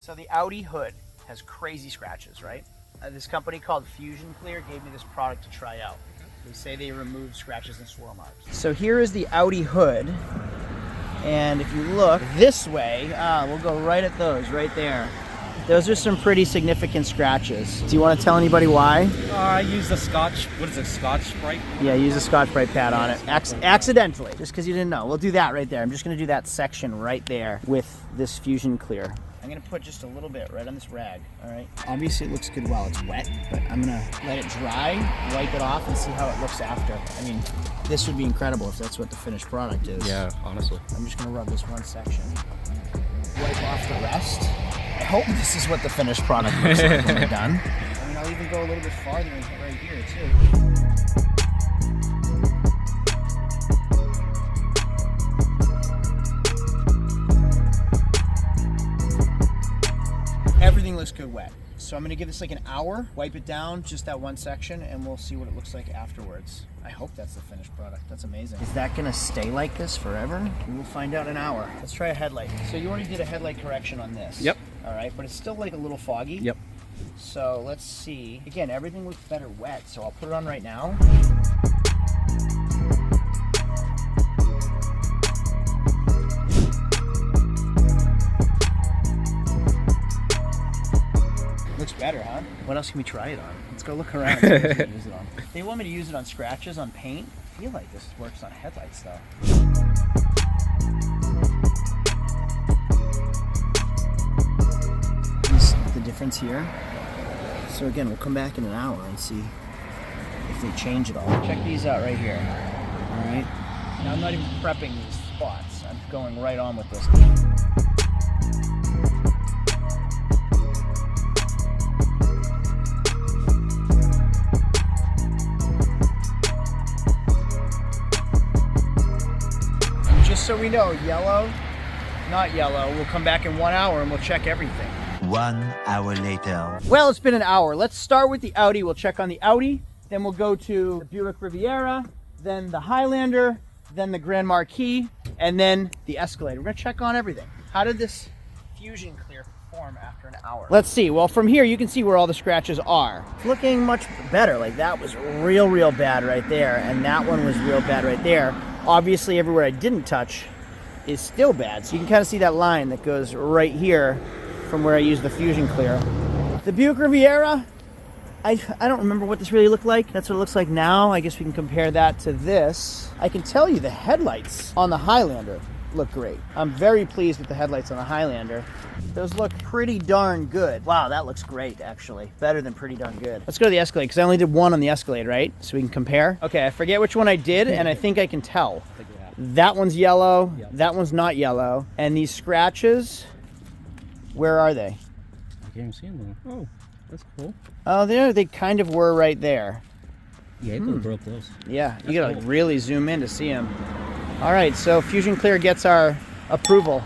So the Audi hood has crazy scratches, right? This company called Fusion Clear gave me this product to try out. They say they remove scratches and swirl marks. So here is the Audi hood. And if you look this way, we'll go right at those, right there. Those are some pretty significant scratches. Do you want to tell anybody why? I used a Scotch, what is it, Scotch-Brite? Yeah, use a Scotch-Brite pad on it. Accidentally, just because you didn't know. We'll do that right there. I'm just going to do that section right there with this Fusion Clear. I'm going to put just a little bit right on this rag, all right? Obviously it looks good while it's wet, but I'm going to let it dry, wipe it off, and see how it looks after. I mean, this would be incredible if that's what the finished product is. Yeah, honestly. I'm just going to rub this one section. Wipe off the rest. I hope this is what the finished product looks like when we're done. I mean, I'll even go a little bit farther and hit right here, too. Everything looks good wet. So I'm gonna give this like an hour, wipe it down, just that one section, and we'll see what it looks like afterwards. I hope that's the finished product. That's amazing. Is that gonna stay like this forever? We'll find out in an hour. Let's try a headlight. So you already did a headlight correction on this. Yep. All right, but it's still like a little foggy. Yep. So let's see. Again, everything looks better wet, so I'll put it on right now. Looks better, huh? What else can we try it on? Let's go look around. Use it on. They want me to use it on scratches, on paint. I feel like this works on headlights, though. Is the difference here? So again, we'll come back in an hour and see if they change it all. Check these out right here. All right. Now I'm not even prepping these spots. I'm going right on with this. Just so we know, yellow, not yellow. We'll come back in 1 hour and we'll check everything. 1 hour later. Well, it's been an hour. Let's start with the Audi. We'll check on the Audi, then we'll go to the Buick Riviera, then the Highlander, then the Grand Marquis, and then the Escalade. We're gonna check on everything. How did this Fusion Clear perform after an hour? Let's see. Well, from here you can see where all the scratches are. It's looking much better. Like that was real bad right there, and that one was real bad right there. Obviously, everywhere I didn't touch is still bad. So you can kind of see that line that goes right here from where I used the Fusion Clear. The Buick Riviera, I don't remember what this really looked like. That's what it looks like now. I guess we can compare that to this. I can tell you the headlights on the Highlander look great. I'm very pleased with the headlights on the Highlander. Those look pretty darn good. Wow, that looks great, actually. Better than pretty darn good. Let's go to the Escalade, because I only did one on the Escalade, right? So we can compare. Okay, I forget which one I did, and I think I can tell. That one's yellow, that one's not yellow. And these scratches, where are they? I can't even see them though. Oh, that's cool. Oh, there they kind of were right there. Yeah, it was real close. Yeah, you gotta really zoom in to see them. All right, so Fusion Clear gets our approval.